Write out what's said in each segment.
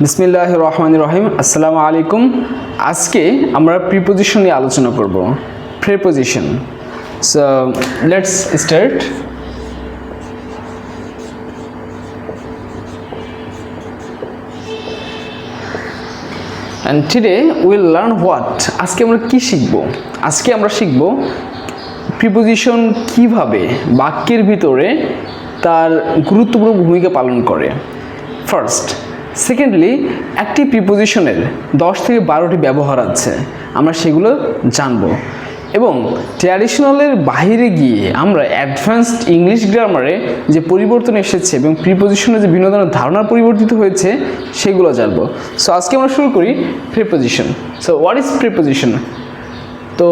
বিসমিল্লাহির রহমানির রহিম। আসসালামু আলাইকুম। আজকে আমরা প্রিপোজিশন নিয়ে আলোচনা করব, preposition. So let's start. And today we'll learn what? আজকে আমরা কি শিখব? আজকে আমরা শিখব প্রিপোজিশন কিভাবে বাক্যের ভিতরে তার গুরুত্বপূর্ণ ভূমিকা পালন করে। ফার্স্ট, সেকেন্ডলি, একটি প্রিপোজিশনের 10 থেকে 12টি ব্যবহার আছে, আমরা সেগুলো জানব। এবং ট্র্যাডিশনালের বাইরে গিয়ে আমরা অ্যাডভান্সড ইংলিশ গ্রামারে যে পরিবর্তন এসেছে এবং প্রিপোজিশনে যে বিভিন্ন ধরনের ধারণা পরিবর্তিত হয়েছে সেগুলো জানব। সো আজকে আমরা শুরু করি preposition. So what is preposition? তো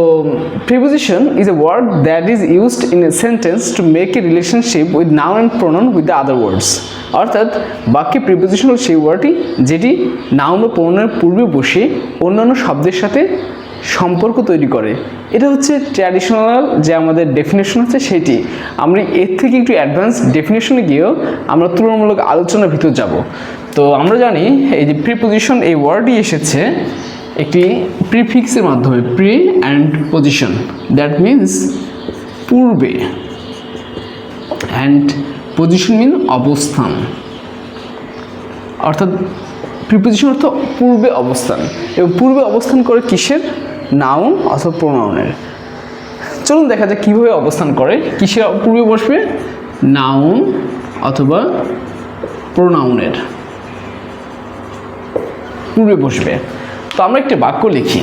preposition is a word that is used in a sentence to make a relationship with noun and pronoun with the other words. অর্থাৎ বাক্যে প্রিপোজিশন হল সেই ওয়ার্ডটি যেটি নাউন বা প্রোনাউনের পূর্বে বসে অন্যান্য শব্দের সাথে সম্পর্ক তৈরি করে। এটা হচ্ছে ট্র্যাডিশনাল যে আমাদের ডেফিনেশন আছে সেটি। আমরা এর থেকে একটু অ্যাডভান্স ডেফিনেশনে গিয়েও আমরা তুলনামূলক আলোচনার ভিতর যাব। তো আমরা জানি এই যে প্রিপোজিশন এই ওয়ার্ডই এসেছে একটি প্রিফিক্সের মাধ্যমে, pre and position, that means পূর্বে, অ্যান্ড পজিশন মিন অবস্থান। অর্থাৎ প্রিপোজিশন অর্থ পূর্বে অবস্থান, এবং পূর্বে অবস্থান করে কিসের? নাউন অথবা প্রোনাউনের। চলুন দেখা যাক কীভাবে অবস্থান করে। কিসের পূর্বে বসবে? নাউন অথবা প্রোনাউনের পূর্বে বসবে। তো আমরা একটা বাক্য লিখি,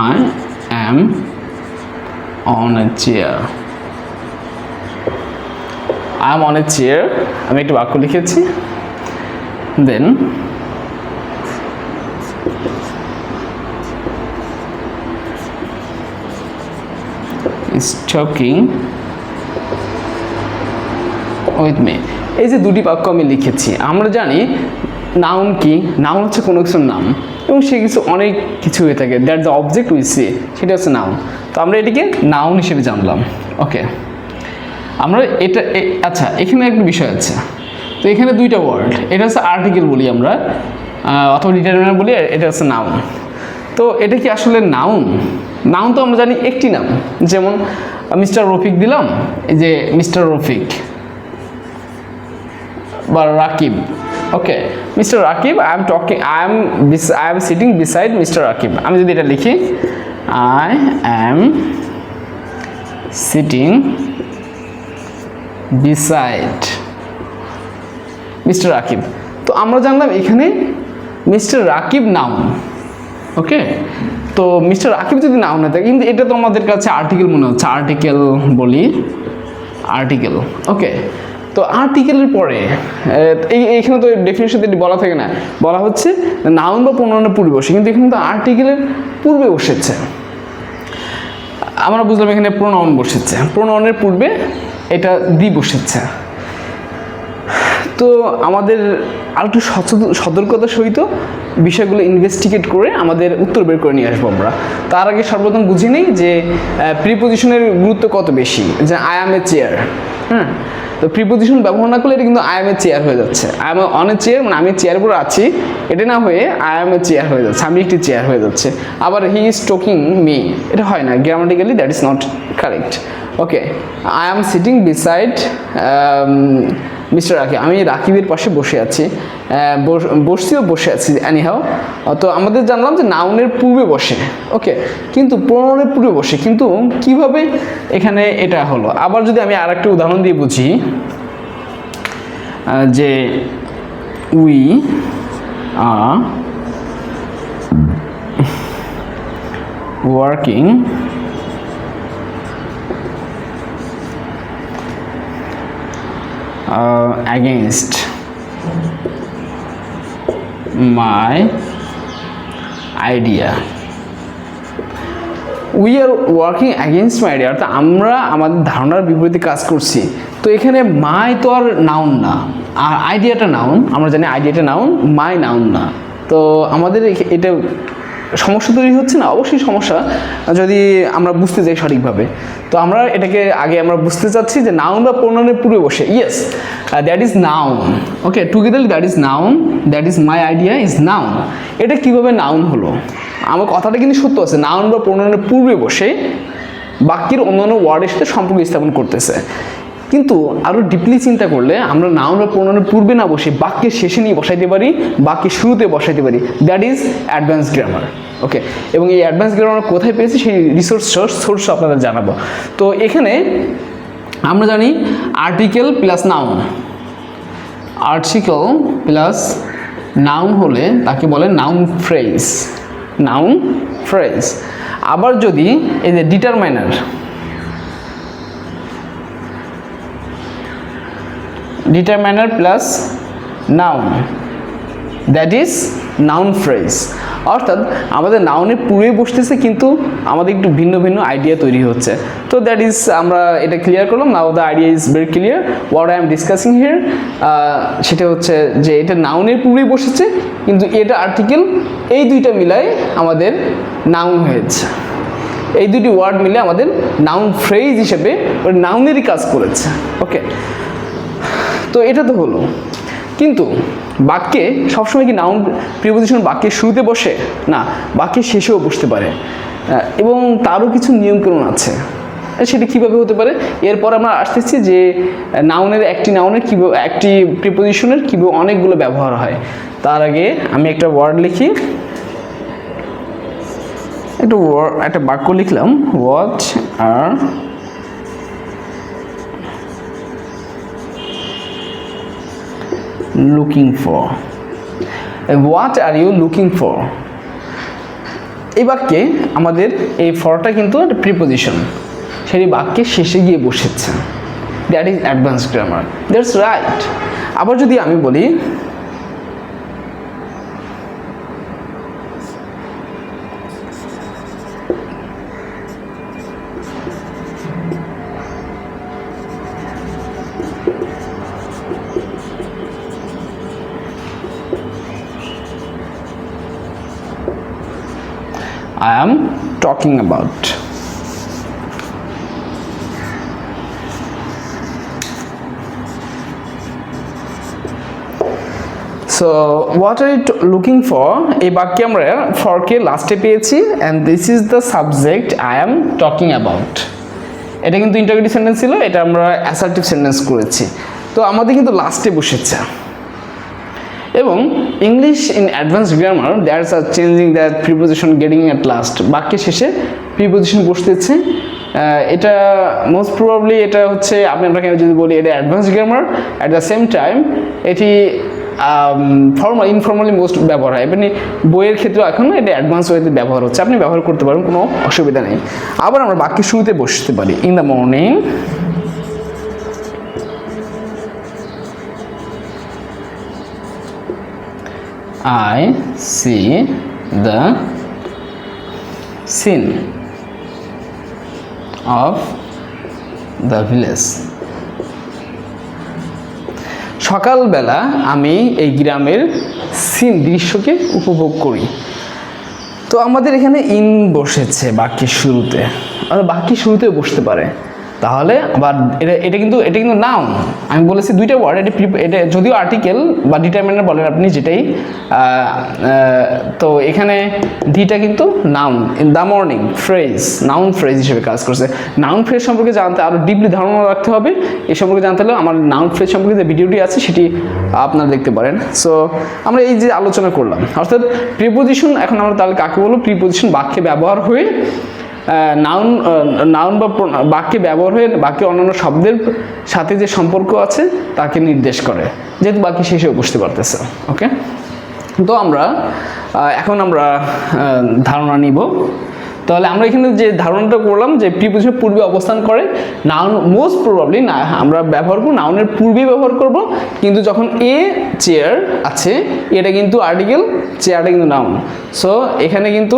I am on a chair. I am on a chair. আমি একটা বাক্য লিখেছি। দেন is talking with me. এই যে দুটি বাক্য আমি লিখেছি, আমরা জানি নাউন কি? নাউন হচ্ছে কোনো কিছুর নাম, এবং সে কিছু অনেক কিছু হয়ে থাকে, that the object we see, সেটা হচ্ছে নাউন। তো আমরা এটিকে নাউন হিসেবে জানলাম। ওকে, আমরা এটা আচ্ছা, এখানে একটা বিষয় আছে। তো এখানে দুইটা ওয়ার্ড, এটা হচ্ছে আর্টিকেল বলি আমরা, অথবা ডিটারমিনার বলি, এটা হচ্ছে নাউন। তো এটা কি আসলে নাউন? নাউন তো আমরা জানি একটি নাম, যেমন মিস্টার রফিক দিলাম, এই যে মিস্টার রফিক বা Rakib. Okay, mister Rakib, I am sitting beside mister Rakib. আমি যদি এটা লিখি, I am sitting beside mister Rakib. তো আমরা জানলাম এখানে মিস্টার রাকিব নাউন। ওকে, তো মিস্টার রাকিব যদি নাউন হয়ে থাকে, কিন্তু এটা তো আমাদের কাছে আর্টিকেল মনে হচ্ছে, আর্টিকেল বলি, আর্টিকেল। ওকে, তো আর্টিকেলের পরে এইখানে তো ডেফিনেশন বলা থাকে না, বলা হচ্ছে নাউন বা প্রোনাউনের পূর্বে বসে, কিন্তু এখানে তো আর্টিকেলের পূর্বে বসেছে। আমরা বুঝলাম এখানে প্রোনাউন বসেছে, প্রোনাউনের পূর্বে এটা দি বসেছে। তো আমাদের আরেকটু সতর্কতার সহিত বিষয়গুলো ইনভেস্টিগেট করে আমাদের উত্তর বের করে নিয়ে আসবো আমরা। তার আগে সর্বপ্রথম বুঝে নিই যে প্রিপোজিশনের গুরুত্ব কত বেশি। যে আই অ্যাম এ চেয়ার, হ্যাঁ, তো প্রিপোজিশন ব্যবহার না করলে এটা কিন্তু আই অ্যাম এ চেয়ার হয়ে যাচ্ছে। I am on a chair মানে আমি চেয়ার উপর আছি, এটা না হয়ে আই অ্যাম এ চেয়ার হয়ে যাচ্ছে, আমি একটি চেয়ার হয়ে যাচ্ছে। আবার হি ইজ টকিং মি, এটা হয় না, grammatically that is not correct. Okay, I am sitting beside mister Rakib, আমি রাকিবের পাশে বসে আছি, বসে আছি এনিহাও। তো আমাদের জানলাম যে নাউনের পূর্বে বসে। ওকে, কিন্তু প্রোনাউনের পূর্বে বসে, কিন্তু কিভাবে এখানে এটা হলো? আবার যদি আমি আর একটা উদাহরণ দিয়ে বুঝি, যে we are working against my idea. We are working against my idea, অর্থাৎ আমরা আমাদের ধারণার বিপরীতে কাজ করছি। তো এখানে মাই তো আর নাউন না, আর আইডিয়াটা নাউন। আমরা জানি আইডিয়াটা নাউন, মাই নাউন না। তো আমাদের এটা সমস্যা তৈরি হচ্ছে না? অবশ্যই সমস্যা, যদি আমরা বুঝতে যাই সঠিকভাবে। তো আমরা এটাকে আগে আমরা বুঝতে চাচ্ছি যে নাউন বা প্রোনাউনের পূর্বে বসে, yes that is noun. Okay, together that is noun, that is my idea is noun. এটা কিভাবে নাউন হলো? আমার কথাটা কিন্তু সত্য আছে, নাউন বা প্রোনাউনের পূর্বে বসে বাক্যের অন্যান্য ওয়ার্ডের সাথে সম্পর্ক স্থাপন করতেছে। কিন্তু আরও ডিপলি চিন্তা করলে আমরা নাউন বা প্রোনাউনের পূর্বে না বসে বাক্যের শেষে নিয়ে বসাইতে পারি, বাক্যের শুরুতে বসাইতে পারি। That is advance grammar. Okay, এবং এই অ্যাডভান্স গ্রামার কোথায় পেয়েছি সেই সোর্স আপনাদের জানাবো। তো এখানে আমরা জানি article plus noun, article plus noun হলে তাকে বলে নাউন ফ্রেজ, নাউন ফ্রেজ। আবার যদি এই যে determiner, determiner plus noun, that is noun phrase. অর্থাৎ আমাদের নাউনের পূর্বে বসতেছে কিন্তু আমাদের একটু ভিন্ন ভিন্ন আইডিয়া তৈরি হচ্ছে। তো দ্যাট ইজ, আমরা এটা ক্লিয়ার করলাম। Now the idea is very clear what I am discussing here. সেটা হচ্ছে যে এটা নাউনের পূর্বেই বসেছে কিন্তু এটা আর্টিকেল, এই দুইটা মিলাই আমাদের নাউন হয়েছে। এই দুটি ওয়ার্ড মিলে আমাদের নাউন ফ্রেজ হিসেবে ওই নাউনেরই কাজ করেছে। ওকে, তো এটা তো হলো। কিন্তু বাক্যে সবসময় কি নাউন প্রিপোজিশন বাক্যের শুরুতে বসে? না, বাক্যের শেষেও বসতে পারে, এবং তারও কিছু নিয়মকানুন আছে। সেটা কীভাবে হতে পারে? এরপর আমরা আসতেছি যে নাউনের একটি প্রিপোজিশনের কীভাবে অনেকগুলো ব্যবহার হয়। তার আগে আমি একটা ওয়ার্ড লিখি, একটা বাক্য লিখলাম, what are looking for. What are you looking for? এই বাক্যে আমাদের এই ফরটা কিন্তু একটা প্রিপোজিশন, সেই বাক্যের শেষে গিয়ে বসেছে। That is advance grammar, that's right. আবার যদি আমি বলি I am talking about. So what are you looking for? এই বাক্যে আমরা for কে লাস্টে পেয়েছি and this is the subject I am talking about. এটা কিন্তু ইন্টারোগেটিভ সেন্টেন্স ছিল, এটা আমরা অ্যাসার্টিভ সেন্টেন্স করেছি। তো আমাদের কিন্তু লাস্টে বসেছে। এবং English in advance grammar that's are changing that preposition getting at last, বাক্যের শেষে প্রিপোজিশন বসতেছে। এটা মোস্ট প্রবাবলি এটা হচ্ছে আপনাকে যদি বলি এটা advance grammar, at the same time এটি ইনফর্মালি মোস্ট ব্যবহার হয়। মানে বইয়ের ক্ষেত্রে এখন এটা অ্যাডভান্স ওয়েতে ব্যবহার হচ্ছে, আপনি ব্যবহার করতে পারেন, কোনো অসুবিধা নেই। আবার আমরা বাক্যের শুরুতে বসতে পারি, in the morning I see the scene of the village. সকালবেলা আমি এই গ্রামের দৃশ্যকে উপভোগ করি। তো আমাদের এখানে ইন বসেছে বাক্যের শুরুতে, আর বাক্যের শুরুতেও বসতে পারে। তাহলে আবার এটা কিন্তু নাউন। আমি বলেছি দুইটা ওয়ার্ড, এটা যদিও আর্টিকেল বা ডিটারমিনার বলেন আপনি যেটাই, তো এখানে দিটা কিন্তু noun. In the morning phrase, noun phrase হিসেবে কাজ করছে। নাউন ফ্রেজ সম্পর্কে জানতে আরও ডিপলি ধারণা রাখতে হবে। এই সম্পর্কে জানতে হলে আমার নাউন ফ্রেজ সম্পর্কে যে ভিডিওটি আছে সেটি আপনারা দেখতে পারেন। সো আমরা এই যে আলোচনা করলাম, অর্থাৎ প্রিপোজিশন, এখন আমরা তাহলে কাকে বলবো? প্রিপোজিশন বাক্যে ব্যবহার হয়ে নাউন বা বাক্যে ব্যবহার হয়ে বাক্যে অন্যান্য শব্দের সাথে যে সম্পর্ক আছে তাকে নির্দেশ করে, যেহেতু বাক্য শেষেও বুঝতে পারতেছে। ওকে, তো এখন আমরা ধারণা নিব। তাহলে আমরা এখানে যে ধারণাটা করলাম যে প্রিপোজিশন পূর্বে অবস্থান করে, নাউন মোস্ট প্রবাবলি না আমরা ব্যবহার করব, নাউনের পূর্বে ব্যবহার করব। কিন্তু যখন এ চেয়ার আছে, এটা কিন্তু আর্টিকেল, চেয়ারটা কিন্তু নাউন। সো এখানে কিন্তু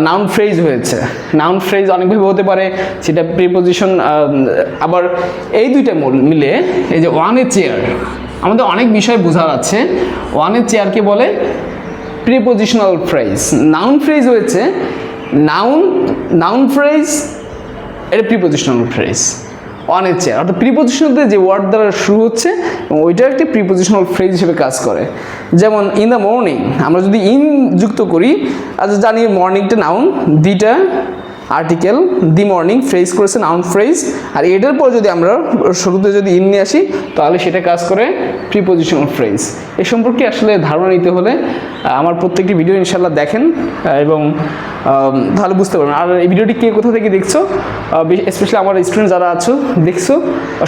নাউন ফ্রেজ হয়েছে। নাউন ফ্রেজ অনেকভাবে হতে পারে, সেটা প্রিপোজিশন। আবার এই দুইটা মিলে এই যে ওয়ান এ চেয়ার, আমাদের অনেক বিষয় বোঝা যাচ্ছে। ওয়ান এ চেয়ারকে বলে প্রিপোজিশনাল ফ্রেজ। নাউন ফ্রেজ হয়েছে নাউন ফ্রেজ, এটা প্রিপোজিশনাল ফ্রেজ অনের চেয়ার, অর্থাৎ প্রিপোজিশনালতে যে ওয়ার্ড দ্বারা শুরু হচ্ছে এবং ওইটা একটি প্রিপোজিশনাল ফ্রেজ হিসেবে কাজ করে। যেমন ইন দ্য মর্নিং, আমরা যদি ইন যুক্ত করি, আচ্ছা জানি মর্নিংটা নাউন, দিটা আর্টিকেল, দি মর্নিং ফ্রেজ করেছে নাউন ফ্রেজ, আর এটার পর যদি আমরা শুরুতে যদি ইন নিয়ে আসি তাহলে সেটা কাজ করে প্রিপোজিশনাল ফ্রেজ। এ সম্পর্কে আসলে ধারণা নিতে হলে আমার প্রত্যেকটি ভিডিও ইনশাল্লাহ দেখেন এবং তাহলে বুঝতে পারবেন। আর এই ভিডিওটি কে কোথা থেকে দেখছো, স্পেশালি আমার স্টুডেন্ট যারা আছো দেখছো,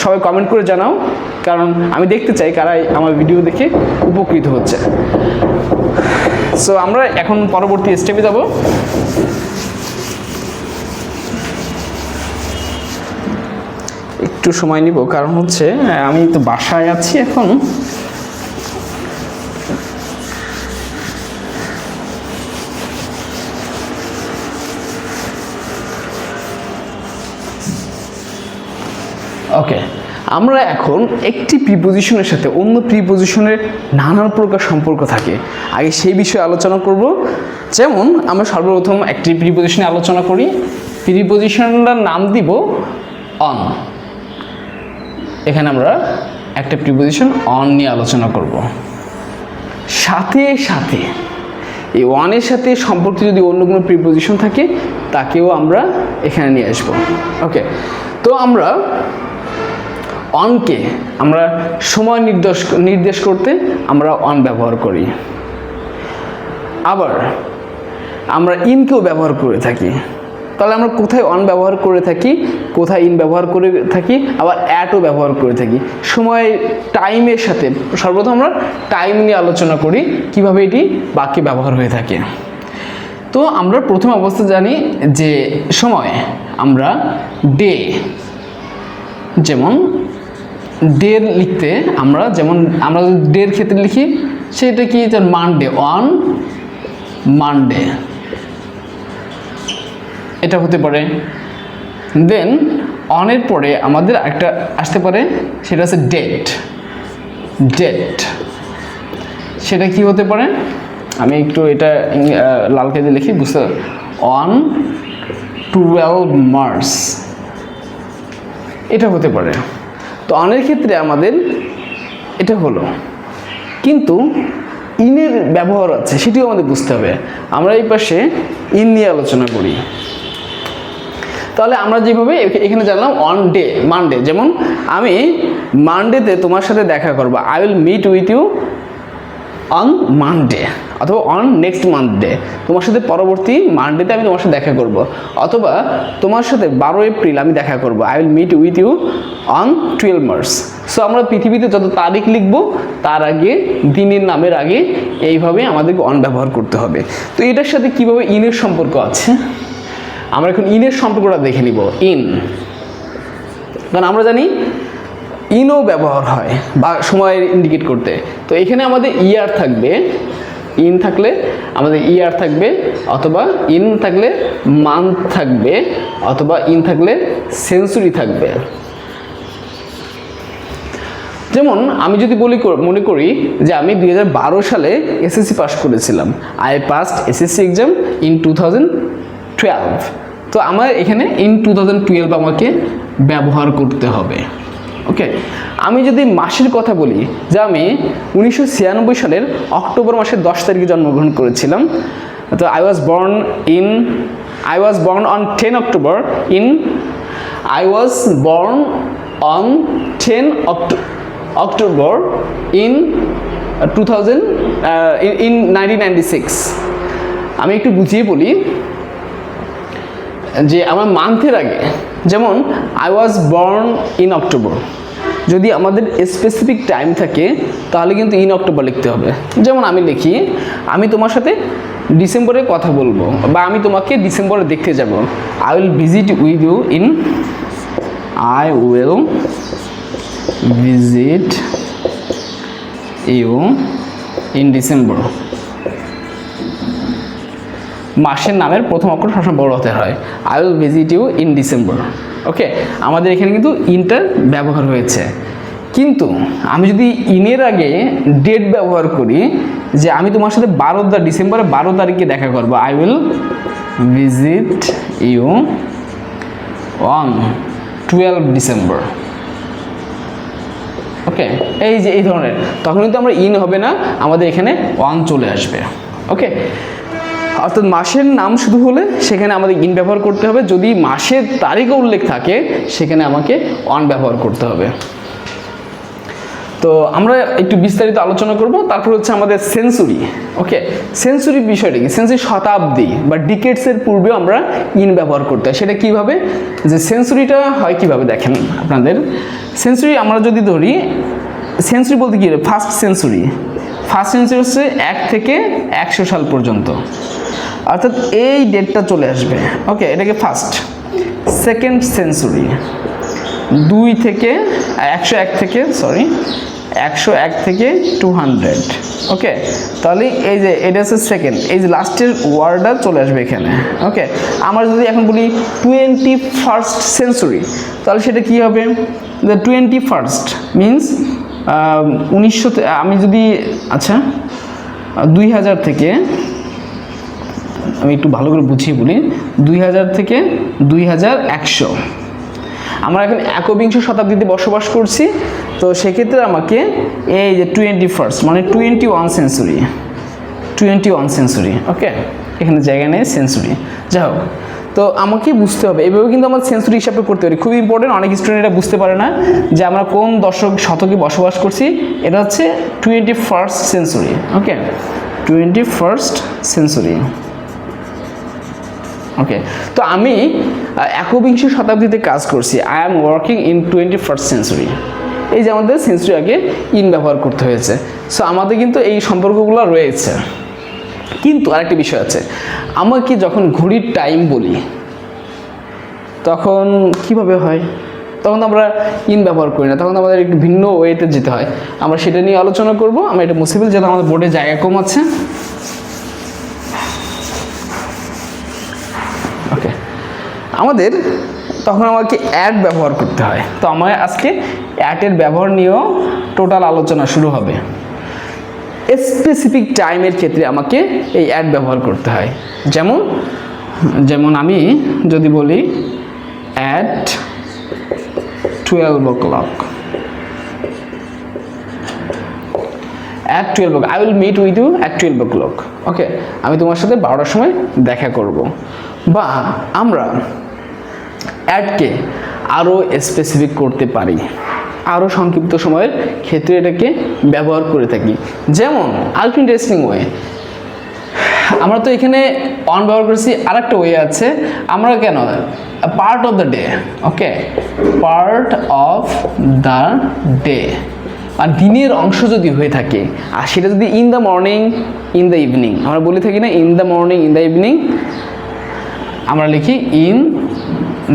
সবাই কমেন্ট করে জানাও, কারণ আমি দেখতে চাই কারা আমার ভিডিও দেখে উপকৃত হচ্ছে। সো আমরা এখন পরবর্তী স্টেপে যাব। একটু সময় নিব, কারণ হচ্ছে আমি তো বাসায় আছি এখন। ওকে, আমরা এখন একটি প্রিপোজিশনের সাথে অন্য প্রিপোজিশনের নানান প্রকার সম্পর্ক থাকে, আগে সেই বিষয়ে আলোচনা করব। যেমন আমরা সর্বপ্রথম একটি প্রিপোজিশনে আলোচনা করি, প্রিপোজিশনটার নাম দিব অন। এখানে আমরা একটা প্রিপোজিশন অন নিয়ে আলোচনা করব। সাথে সাথে এই ওয়ানের সাথে সম্পর্কিত যদি অন্য কোনো প্রিপোজিশন থাকে তাকেও আমরা এখানে নিয়ে আসব। ওকে, তো আমরা অনকে আমরা সময় নির্দেশ করতে আমরা অন ব্যবহার করি, আবার আমরা ইনকেও ব্যবহার করে থাকি। তাহলে আমরা কোথায় অন ব্যবহার করে থাকি, কোথায় ইন ব্যবহার করে থাকি, আবার অ্যাটও ব্যবহার করে থাকি। সময় টাইমের সাথে সর্বপ্রথম আমরা টাইম নিয়ে আলোচনা করি, কিভাবে এটি বাক্যে ব্যবহার হয়ে থাকে। তো আমরা প্রথম অবস্থা জানি যে সময় আমরা ডে, যেমন ডে লিখতে আমরা ডের ক্ষেত্রে লিখি সেটা কি, যেমন মানডে, অন মানডে, এটা হতে পারে। দেন অনের পরে আমাদের একটা আসতে পারে, সেটা হচ্ছে ডেট। সেটা কি হতে পারে, আমি একটু এটা লাল কালি লিখি বুঝতে, অন 12 মার্চ, এটা হতে পারে। তো অনের ক্ষেত্রে আমাদের এটা হলো, কিন্তু ইনের ব্যবহার আছে সেটিও আমাদের বুঝতে হবে। আমরা এই পাশে ইন নিয়ে আলোচনা করি। তাহলে আমরা যেভাবে এখানে জানলাম অন ডে মানডে, যেমন আমি মানডেতে তোমার সাথে দেখা করবো, I will meet with you on Monday, অথবা অন নেক্সট মানডে, তোমার সাথে পরবর্তী মানডেতে আমি তোমার সাথে দেখা করব। অথবা তোমার সাথে 12 এপ্রিল আমি দেখা করব, I will meet with you on 12 March. So আমরা পৃথিবীতে যত তারিখ লিখব তার আগে, দিনের নামের আগে এইভাবে আমাদেরকে অন ব্যবহার করতে হবে। তো এটার সাথে কিভাবে ইনের সম্পর্ক আছে, আমরা এখন ইনের সম্পর্কটা দেখে নিব। ইন, কারণ আমরা জানি ইনও ব্যবহার হয় বা সময় ইন্ডিকেট করতে। তো এখানে আমাদের ইয়ার থাকবে, ইন থাকলে আমাদের ইয়ার থাকবে, অথবা ইন থাকলে মান্থ থাকবে, অথবা ইন থাকলে সেঞ্চুরি থাকবে। যেমন আমি যদি মনে করি যে আমি 2012 সালে এসএসসি পাস করেছিলাম, I passed SSC exam in 2012, তো আমার এখানে ইন 2012 আমাকে ব্যবহার করতে হবে। ওকে, আমি যদি মাসের কথা বলি, যে আমি 1996 সালের অক্টোবর মাসের 10 তারিখে জন্মগ্রহণ করেছিলাম, তো I was born on 10 October in 1996। আমি একটু বুঝিয়ে বলি যে আমার মান্থের আগে, যেমন I was born in October, যদি আমাদের স্পেসিফিক টাইম থাকে তাহলে কিন্তু ইন অক্টোবর লিখতে হবে। যেমন আমি লিখি, আমি তোমার সাথে ডিসেম্বরে কথা বলবো, বা আমি তোমাকে ডিসেম্বরে দেখতে যাব, I will visit with you in, I will visit you in December. মাসের নামের প্রথম অক্ষর সবসময় বড় হতে হয়, I will visit you in December. Okay, আমাদের এখানে কিন্তু ইনটার ব্যবহার হয়েছে, কিন্তু আমি যদি ইনের আগে ডেট ব্যবহার করি, যে আমি তোমার সাথে ডিসেম্বরে 12 তারিখে দেখা করবো, I will visit you on 12 December, okay, এই যে এই ধরনের, তখন কিন্তু আমরা ইন হবে না, আমাদের এখানে ওয়ান চলে আসবে, ওকে। অর্থাৎ মাসের নাম শুধু হলে সেখানে আমাদের ইন ব্যবহার করতে হবে, যদি মাসের তারিখও উল্লেখ থাকে সেখানে আমাকে অন ব্যবহার করতে হবে। তো আমরা একটু বিস্তারিত আলোচনা করব। তারপর হচ্ছে আমাদের সেঞ্চুরি, ওকে। সেঞ্চুরি বিষয়টা কি? সেঞ্চুরি শতাব্দী বা ডিকেটসের পূর্বেও আমরা ইন ব্যবহার করতে হয়। সেটা কিভাবে, যে সেঞ্চুরিটা হয় কিভাবে দেখেন আপনাদের। সেঞ্চুরি আমরা যদি ধরি, সেঞ্চুরি বলতে কি, ফার্স্ট সেঞ্চুরি হচ্ছে 1 থেকে 100 সাল পর্যন্ত, অর্থাৎ এই ডেটটা চলে আসবে, ওকে, এটাকে ফার্স্ট। সেকেন্ড সেঞ্চুরি 101 থেকে 200, ওকে। তাহলে এই যে এটা হচ্ছে সেকেন্ড, এই যে লাস্টের ওয়ার্ডটা চলে আসবে এখানে, ওকে। আমরা যদি এখন বলি 21st সেঞ্চুরি, তাহলে সেটা কি হবে? 21st মিনস 1900, আমি যদি, আচ্ছা 2000 থেকে, আমি একটু ভালো করে বুঝিয়ে বলি, 2000 থেকে 2100, আমরা এখন একবিংশ শতাব্দীতে বসবাস করছি। তো সেক্ষেত্রে আমাকে এই যে 21st মানে 21 সেঞ্চুরি, ওকে, এখানে জায়গা নেই সেঞ্চুরি, যাই হোক। তো আমাকে বুঝতে হবে, এইভাবে কিন্তু আমার সেঞ্চুরি হিসাবে করতে পারি, খুবই ইম্পর্টেন্ট। অনেক স্টুডেন্ট এটা বুঝতে পারে না যে আমরা কোন শতকে বসবাস করছি। এটা হচ্ছে 21st সেঞ্চুরি, ওকে, 21st সেঞ্চুরি, ওকে। তো আমি একবিংশ শতাব্দীতে কাজ করছি, I am working in 21st century. এই যে আমাদের সেঞ্চুরি আগে ইন ব্যবহার করতে হয়েছে। সো আমাদের কিন্তু এই সম্পর্কগুলো রয়েছে। কিন্তু আরেকটি বিষয় আছে, আমাকে যখন ঘড়ির টাইম বলি তখন কিভাবে হয়? তখন আমরা ইন ব্যবহার করি না, তখন আমাদের একটু ভিন্ন ওয়েতে যেতে হয়। আমরা সেটা নিয়ে আলোচনা করব। আমরা এটা মুছে ফেলি, যেহেতু আমাদের বোর্ডে জায়গা কম আছে, ওকে। আমাদের তখন আমাকে অ্যাড ব্যবহার করতে হয়। তো আমার আজকে অ্যাডের ব্যবহার নিয়েও টোটাল আলোচনা শুরু হবে। স্পেসিফিক টাইমের ক্ষেত্রে আমাকে এই অ্যাড ব্যবহার করতে হয়। যেমন আমি যদি বলি at 12 o'clock, I will meet with you at 12 o'clock, okay, আমি তোমার সাথে 12টার সময় দেখা করব। বা আমরা অ্যাডকে আরও স্পেসিফিক করতে পারি, আরও সংক্ষিপ্ত সময়ের ক্ষেত্রে এটাকে ব্যবহার করে থাকি। যেমন আরেকটু ইন্টারেস্টিং ওয়ে, আমরা তো এখানে অন ব্যবহার করেছি, আরেকটা ওয়ে আছে, আমরা কেন part of the day, okay, part of the day, আর দিনের অংশ যদি হয়ে থাকে, আর সেটা যদি in the morning, in the evening, আমরা বলে থাকি না in the morning, in the evening, আমরা লিখি ইন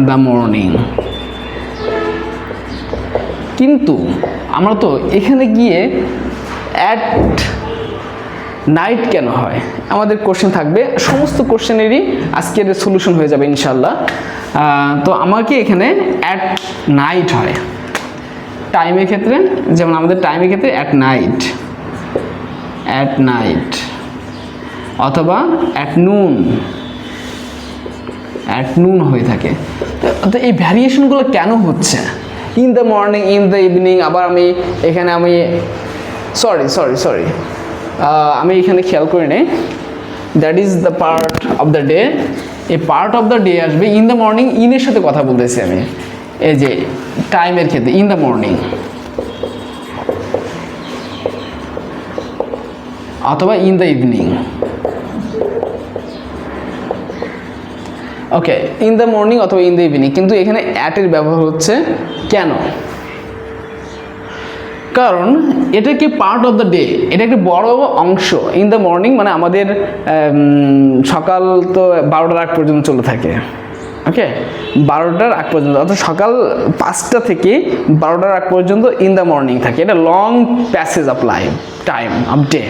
দ্য মর্নিং। কিন্তু আমরা তো এখানে গিয়ে অ্যাট নাইট কেন হয়? আমাদের কোশ্চেন থাকবে, সমস্ত কোশ্চেনেরই আজকের সলিউশন হয়ে যাবে ইনশাল্লাহ। তো আমাকে এখানে অ্যাট নাইট হয় টাইমের ক্ষেত্রে, যেমন আমাদের টাইমের ক্ষেত্রে অ্যাট নাইট অথবা অ্যাট নুন হয়ে থাকে। তো এই ভ্যারিয়েশনগুলো কেন হচ্ছে? In the morning, in the evening, আবার আমি এখানে সরি আমি এখানে খেয়াল করে নেই, that is the part of the day. এই পার্ট অফ দ্য ডে আসবে ইন দ্য মর্নিং, ইনের সাথে কথা বলতেছি আমি, এই যে টাইমের ক্ষেত্রে ইন দ্য মর্নিং অথবা in the evening, okay, in the morning অথবা ইন দ্য ইভিনিং। কিন্তু এখানে অ্যাটের ব্যবহার হচ্ছে কেন? কারণ এটা কি পার্ট অফ দ্য ডে, এটা একটি বড় অংশ। ইন দ্য মর্নিং মানে আমাদের সকাল তো 12টার আগ পর্যন্ত চলে থাকে, ওকে, 12টার আগ পর্যন্ত, অর্থাৎ সকাল 5টা থেকে 12টার আগ পর্যন্ত ইন দ্য মর্নিং থাকে। এটা long passage of time of day.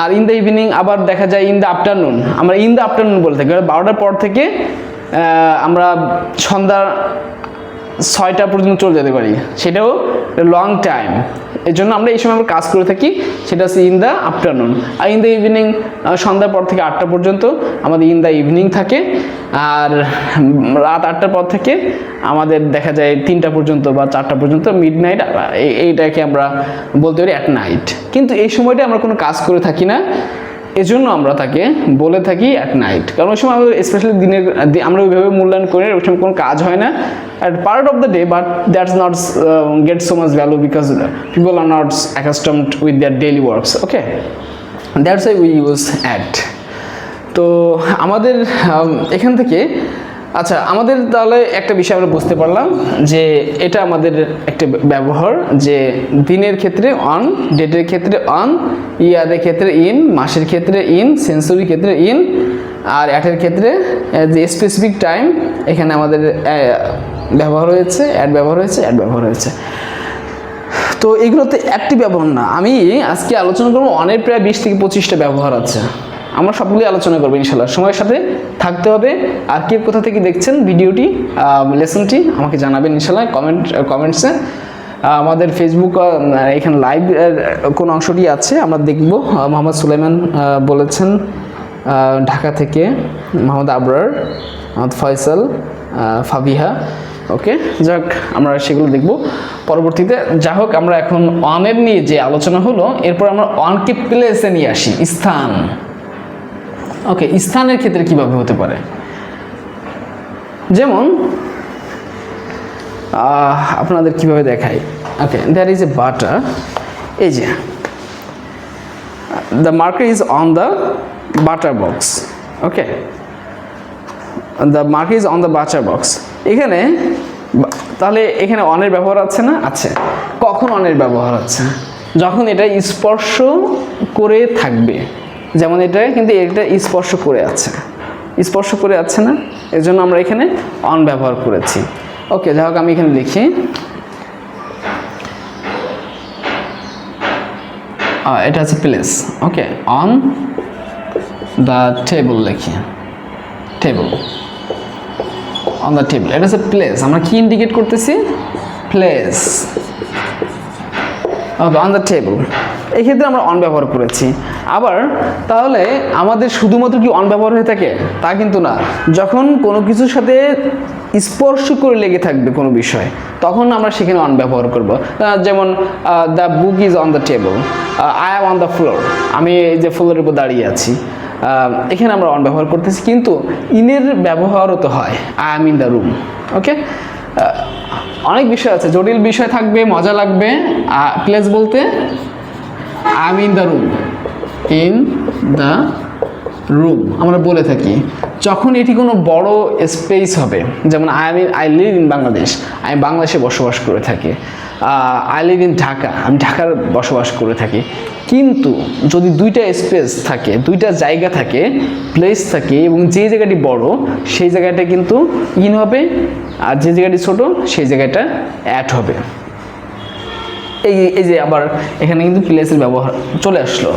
আর ইন দ্য ইভিনিং আবার দেখা যায় ইন দ্য আফটারনুন, আমরা ইন দ্য আফটারনুন বলে থাকি। 12টার পর থেকে আমরা সন্ধ্যা 6টা পর্যন্ত চলে যেতে পারি, সেটাও লং টাইম। এর জন্য আমরা এই সময় আমরা কাজ করে থাকি, সেটা হচ্ছে ইন দ্য আফটারনুন। আর ইন দ্য ইভিনিং সন্ধ্যার পর থেকে 8টা পর্যন্ত আমাদের ইন দ্য ইভিনিং থাকে। আর রাত 8টার পর থেকে আমাদের দেখা যায় 3টা পর্যন্ত বা 4টা পর্যন্ত মিড নাইট, এইটাকে আমরা বলতে পারি অ্যাট নাইট। কিন্তু এই সময়টা আমরা কোনো কাজ করে থাকি না, এজন্য আমরা তাকে বলে থাকি অ্যাট নাইট। কারণ ওই সময় আমাদের স্পেশালি দিনের আমরা ওইভাবে মূল্যায়ন করি, ওই সময় কোনো কাজ হয় না, at part of the day, but that's not get so much value because people are not accustomed with their daily works. Okay, that's why we use at. তো আমাদের এখান থেকে আচ্ছা, আমাদের তাহলে একটা বিষয় আমরা বুঝতে পারলাম যে এটা আমাদের একটা ব্যবহার, যে দিনের ক্ষেত্রে অন, ডেটের ক্ষেত্রে অন, ইয়ারের ক্ষেত্রে ইন, মাসের ক্ষেত্রে ইন, সেঞ্চুরির ক্ষেত্রে ইন, আর অ্যাটের ক্ষেত্রে যে স্পেসিফিক টাইম এখানে আমাদের ব্যবহার হয়েছে, অ্যাড ব্যবহার হয়েছে, অ্যাড ব্যবহার হয়েছে। তো এগুলোতে একটি ব্যবহার না, আমি আজকে আলোচনা করবো অনেক প্রায় 20 থেকে 25টা ব্যবহার আছে। আমরা সবগুলি আলোচনা করবো ইনশাল্লাহ, সময়ের সাথে থাকতে হবে। আর কে কোথা থেকে দেখছেন ভিডিওটি, লেসনটি আমাকে জানাবেন ইনশাল্লাহ কমেন্টসে। আমাদের ফেসবুক এখানে লাইভ কোন অংশটি আছে আমরা দেখব। মোহাম্মদ সুলাইমান বলেছেন ঢাকা থেকে, মোহাম্মদ আবরার, মোহাম্মদ ফয়সাল, ফাবিহা। ওকে, যাক আমরা সেগুলো দেখব পরবর্তীতে। যা হোক, আমরা এখন অনের নিয়ে যে আলোচনা হলো, এরপর আমরা অনকে প্লেসে নিয়ে আসি, স্থান। ওকে, স্থানের ক্ষেত্রে কিভাবে হতে পারে, যেমন আপনাদের কিভাবে দেখাই। ওকে, দ্যার ইজ এ বাটার, এই যে the marker is on the butter box. Okay, the marker is on the butter box. এখানে তাহলে এখানে অনের ব্যবহার আছে না? আছে। কখন অনের ব্যবহার আছে? যখন এটা স্পর্শ করে থাকবে, যেমন এটা কিন্তু এটা স্পর্শ করে আছে, স্পর্শ করে আছে না, এজন্য আমরা এখানে অন ব্যবহার করেছি। ওকে, যাই হোক আমি এখানে লিখি এটা হচ্ছে place. Okay, on the table লিখি, টেবল, অন দ্য টেবল, এটা হচ্ছে প্লেস। আমরা কি ইন্ডিকেট করতেছি? Place. Okay, on the table, এই ক্ষেত্রে আমরা অন ব্যবহার করেছি। আবার তাহলে আমাদের শুধুমাত্র কি অন ব্যবহার হয়ে থাকে? তা কিন্তু না। যখন কোনো কিছুর সাথে স্পর্শ করে লেগে থাকবে কোনো বিষয়, তখন আমরা সেখানে অন ব্যবহার করব। যেমন the book is on the table, I am on the floor, আমি এই যে ফ্লোরের উপর দাঁড়িয়ে আছি, এখানে আমরা অন ব্যবহার করতেছি। কিন্তু ইনের ব্যবহারও তো হয়, I am in the room. Okay, অনেক বিষয় আছে, জটিল বিষয় থাকবে, মজা লাগবে। প্লেস বলতে I am in the room, in the room আমরা বলে থাকি যখন এটি কোনো বড় স্পেস হবে। যেমন আই লিভ ইন বাংলাদেশ, আমি বাংলাদেশে বসবাস করে থাকি। আই লিভ ইন ঢাকা, আমি ঢাকার বসবাস করে থাকি। কিন্তু যদি দুইটা স্পেস থাকে, দুইটা জায়গা থাকে, প্লেস থাকে, এবং যে জায়গাটি বড় সেই জায়গাটা কিন্তু ইন হবে, আর যে জায়গাটি ছোট সেই জায়গাটা অ্যাট হবে। এই যে আবার এখানে কিন্তু প্লেসের ব্যবহার চলে আসলো।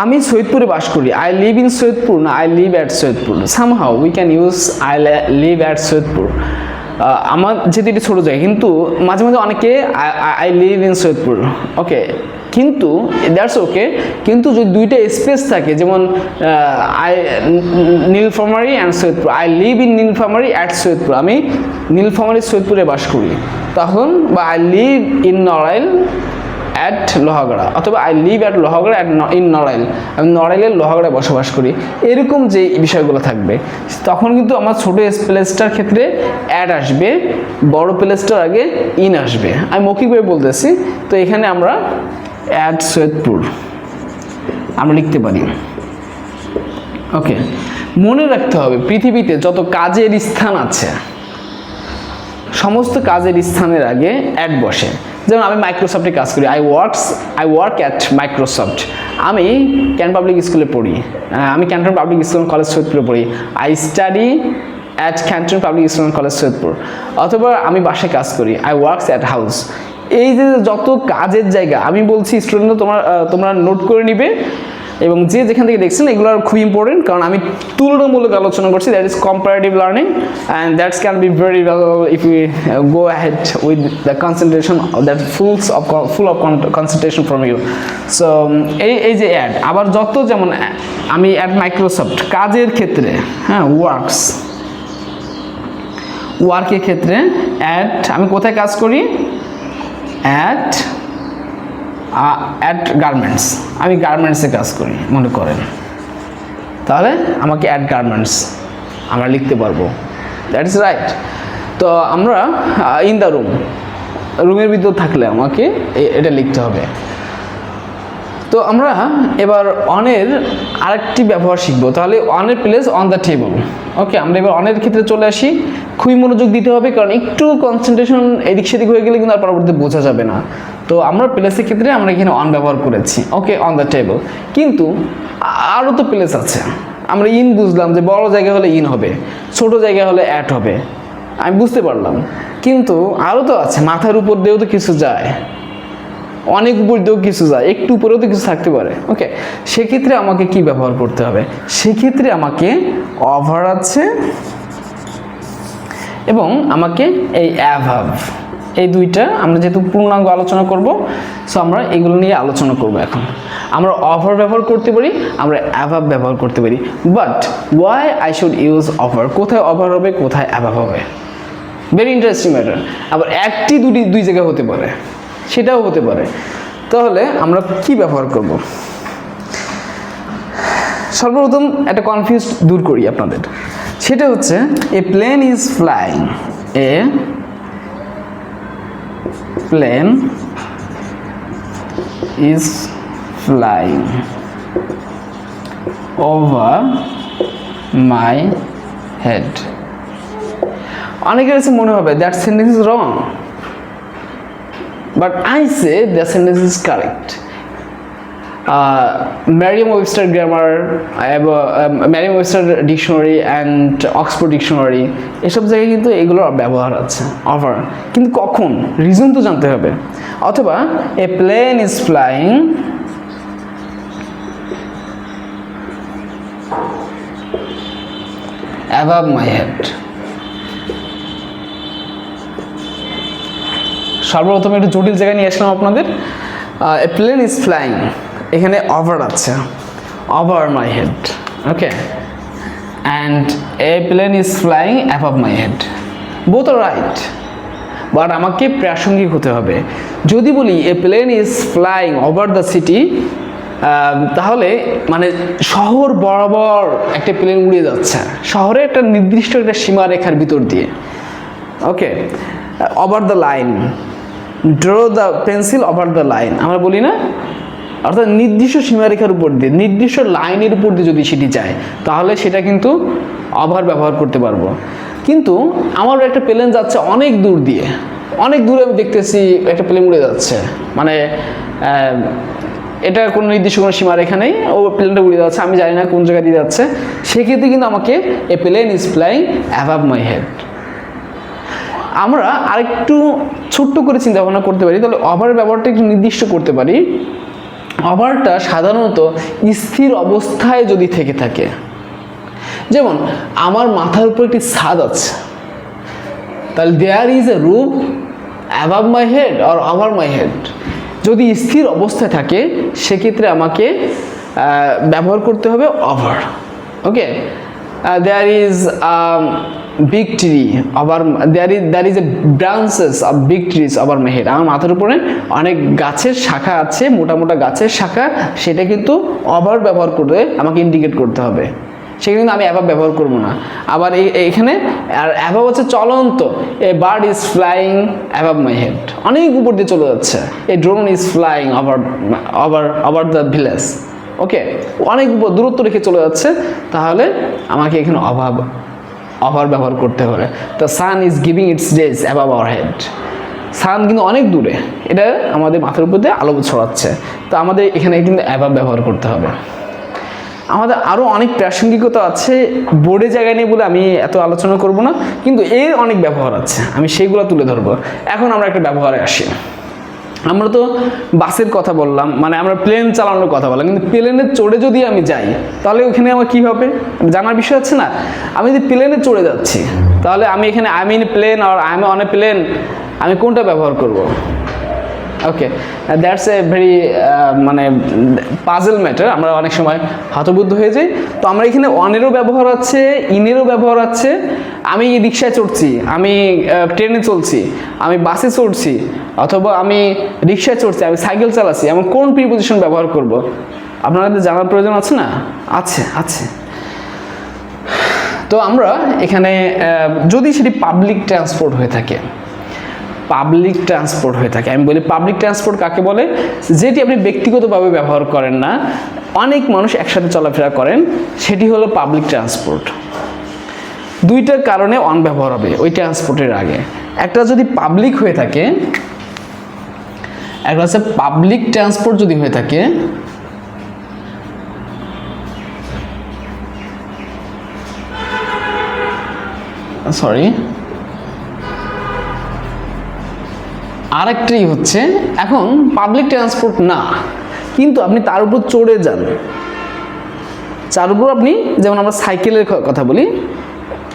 আমি সৈয়দপুরে বাস করি, আই লিভ ইন সৈয়দপুর, না I live at Saidpur. Somehow we can use I live at Saidpur. আমার যেহেতু এটি ছোটো জায়গা, কিন্তু মাঝে মাঝে অনেকে I live in Saidpur. Okay, কিন্তু দ্যাটস ওকে। কিন্তু যদি দুইটা স্পেস থাকে, যেমন Nilphamari and Saidpur, I live in Nilphamari at Saidpur, আমি নীলফামারী সৈয়দপুরে বাস করি, তখন বা I live in Narail at Lohagara, অথবা I live at Lohagara at in Narail, আমি নড়াইলের লোহাগড়ায় বসবাস করি, এরকম যে বিষয়গুলো থাকবে, তখন কিন্তু আমার ছোটো প্লেসটার ক্ষেত্রে অ্যাড আসবে, বড় প্লেসটার আগে ইন আসবে। আমি মৌখিকভাবে বলতেছি। তো এখানে আমরা অ্যাট সৈয়দপুর আমরা লিখতে পারি। ওকে, মনে রাখতে হবে পৃথিবীতে যত কাজের স্থান আছে, সমস্ত কাজের স্থানের আগে অ্যাট বসে। যেমন আমি মাইক্রোসফটে কাজ করি, আই ওয়ার্ক অ্যাট মাইক্রোসফট। আমি ক্যান পাবলিক স্কুলে পড়ি, আমি ক্যান্টন পাবলিক স্কুল কলেজ সৈয়দপুরে পড়ি, I study at Canton public school college Saidpur. অথবা আমি বাসায় কাজ করি, আই ওয়ার্কস অ্যাট হাউস। এই যে যত কাজের জায়গা আমি বলছি, স্টুডেন্ট তোমরা নোট করে নিবে। এবং যে যেখান থেকে দেখছেন এগুলো খুব ইম্পর্টেন্ট, কারণ আমি তুলনামূলক আলোচনা করছি, that is comparative learning and that's can be very well if you go ahead with the concentration that full of concentration from you. So এই যে অ্যাড, আবার যত যেমন আমি অ্যাট মাইক্রোসফট কাজের ক্ষেত্রে, হ্যাঁ, ওয়ার্কের ক্ষেত্রে অ্যাট, আমি কোথায় কাজ করি, অ্যাট গার্মেন্টস, আমি গার্মেন্টসে কাজ করি মনে করেন, তাহলে আমাকে অ্যাট গার্মেন্টস আমরা লিখতে পারবো, দ্যাট ইজ রাইট। তো আমরা ইন দ্য রুমের ভিতর থাকলে আমাকে এটা লিখতে হবে। তো আমরা এবার অনের আরেকটি ব্যবহার শিখবো, তাহলে অনের প্লেস অন দ্য টেবল। ওকে, আমরা এবার অনের ক্ষেত্রে চলে আসি। খুবই মনোযোগ দিতে হবে, কারণ একটু কনসেন্ট্রেশন এদিক সেদিক হয়ে গেলে কিন্তু আর পরবর্তীতে বোঝা যাবে না। তো আমরা প্লেসের ক্ষেত্রে আমরা এখানে অন ব্যবহার করেছি, ওকে, অন দ্য টেবল। কিন্তু আরও তো প্লেস আছে, আমরা ইন বুঝলাম যে বড় জায়গা হলে ইন হবে, ছোট জায়গা হলে অ্যাট হবে, আমি বুঝতে পারলাম। কিন্তু আরও তো আছে, মাথার উপর দিয়েও তো কিছু যায়, অনেক উপর দিয়েও কিছু যায়, একটু উপরেও তো কিছু থাকতে পারে। ওকে, সেক্ষেত্রে আমাকে কি ব্যবহার করতে হবে, সেক্ষেত্রে আমাকে ওভার আছে এবং আমাকে এই অ্যাভাব, এই দুইটা আমরা যেহেতু পূর্ণাঙ্গ আলোচনা করব, সো আমরা এগুলো নিয়ে আলোচনা করব। এখন আমরা ওভার ব্যবহার করতে পারি, আমরা অ্যাভাব ব্যবহার করতে পারি, but why I should use over, কোথায় ওভার হবে কোথায় অ্যাভাব হবে, ভেরি ইন্টারেস্টিং ম্যাটার। আবার একটি দুই জায়গায় হতে পারে, সেটাও হতে পারে। তাহলে আমরা কি ব্যবহার করব, সর্বপ্রথম একটা কনফিউজ দূর করি আপনাদের, সেটা হচ্ছে a plane is flying, a plane is flying over my head. অনেকের কাছে মনে হবে that sentence is wrong, but I say the sentence is correct. Merriam-Webster grammar, Merriam-Webster dictionary and Oxford dictionary, এসব জায়গায় কিন্তু এগুলোর ব্যবহার আছে ওভার, কিন্তু কখন, রিজন তো জানতে হবে। অথবা a plane is flying above my head। সর্বপ্রথম একটু জটিল জায়গায় নিয়ে আসলাম আপনাদের। এ প্লেন ইজ ফ্লাইং, এখানে ওভার আছে, over my head, okay, and a plane is flying above my head, both R right, but আমাকে প্রাসঙ্গিক হতে হবে। যদি বলি a plane is flying over the city, তাহলে মানে শহর বরাবর একটা প্লেন উড়ে যাচ্ছে, শহরের একটা নির্দিষ্ট একটা সীমারেখার ভিতর দিয়ে, okay, over the line, draw the pencil over the line, আমরা বলি না, অর্থাৎ নির্দিষ্ট সীমারেখার উপর দিয়ে, নির্দিষ্ট লাইনের উপর দিয়ে যদি সেটি যায়, তাহলে সেটা কিন্তু ওভার ব্যবহার করতে পারবো। কিন্তু আমার একটা প্লেন যাচ্ছে অনেক দূর দিয়ে, অনেক দূরে আমি দেখতেছি একটা প্লেন উড়ে যাচ্ছে, মানে এটা কোনো নির্দিষ্ট কোনো সীমারেখা নেই, ও প্লেনটা উড়ে যাচ্ছে, আমি জানি না কোন জায়গা দিয়ে যাচ্ছে, সেক্ষেত্রে কিন্তু আমাকে a plane is flying above my head. আমরা আরেকটু ছোট্ট করে চিন্তা ভাবনা করতে পারি, তাহলে ওভার ব্যবহারটা একটু নির্দিষ্ট করতে পারি। ওভারটা সাধারণত স্থির অবস্থায় যদি থেকে থাকে, যেমন আমার মাথার উপর একটি ছাদ আছে, তাহলে there is a roof above my head or over my head, যদি স্থির অবস্থায় থাকে সেক্ষেত্রে আমাকে ব্যবহার করতে হবে over. Okay, there is big tree over, there is a branches of big trees over my head, আমার মাথার উপরে অনেক গাছের শাখা আছে, মোটা মোটা গাছের শাখা, সেটা কিন্তু ওভার ব্যবহার করে আমাকে ইন্ডিকেট করতে হবে, সেখানে কিন্তু আমি অ্যাভাব ব্যবহার করবো না। আবার এখানে আর অ্যাভাব হচ্ছে চলন্ত, a bird is flying above my head, অনেক উপর দিয়ে চলে যাচ্ছে, a drone is flying over the village, okay, অনেক উপর দূরত্ব রেখে চলে যাচ্ছে, তাহলে আমাকে এখানে ওভার ব্যবহার করতে হবে। The sun is giving its rays above our head, sun কিন্তু অনেক দূরে, এটা আমাদের মাথার উপর দিয়ে আলো ছড়াচ্ছে, তো আমাদের এখানে কিন্তু অ্যাবাভ ব্যবহার করতে হবে। আমাদের আরও অনেক প্রাসঙ্গিকতা আছে, বোর্ডে জায়গায় নেই বলে আমি এত আলোচনা করব না, কিন্তু এর অনেক ব্যবহার আছে, আমি সেইগুলো তুলে ধরবো। এখন আমরা একটা ব্যবহারে আসি। আমরা তো বাসের কথা বললাম, মানে আমরা প্লেন চালানোর কথা বললাম, কিন্তু প্লেনে চড়ে যদি আমি যাই তাহলে ওখানে আমার কী হবে জানার বিষয় আছে না। আমি যদি প্লেনে চড়ে যাচ্ছি তাহলে আমি এখানে আই এম ইন প্লেন আর I am on a plane, আমি কোনটা ব্যবহার করব? ওকে, দ্যাটস এ ভেরি মানে পাজল ম্যাটার, আমরা অনেক সময় হতবুদ্ধ হয়ে যাই। তো আমরা এখানে অনেরও ব্যবহার আছে, ইনেরও ব্যবহার আছে। আমি রিক্সায় চড়ছি, আমি ট্রেনে চলছি, আমি বাসে চড়ছি, অথবা আমি রিক্সায় চড়ছি, আমি সাইকেল চালাচ্ছি, আমি কোন প্রিপোজিশন ব্যবহার করব আপনাদের জানার প্রয়োজন আছে না? আছে আছে। তো আমরা এখানে যদি সেটি পাবলিক ট্রান্সপোর্ট হয়ে থাকে, পাবলিক ট্রান্সপোর্ট হয়ে থাকে, আমি বলি পাবলিক ট্রান্সপোর্ট কাকে বলে? যেটি আপনি ব্যক্তিগতভাবে ব্যবহার করেন না, অনেক মানুষ একসাথে চলাফেরা করেন, সেটি হলো পাবলিক ট্রান্সপোর্ট। দুইটার কারণে অন ব্যবহার হবে ওই ট্রান্সপোর্টের আগে। একটা যদি পাবলিক হয়ে থাকে, একটা হচ্ছে পাবলিক ট্রান্সপোর্ট যদি হয়ে থাকে, সরি, আরেকটাই হচ্ছে এখন পাবলিক ট্রান্সপোর্ট না, কিন্তু আপনি তার উপর চড়ে যান, তার উপর আপনি, যেমন আমরা সাইকেলের কথা বলি,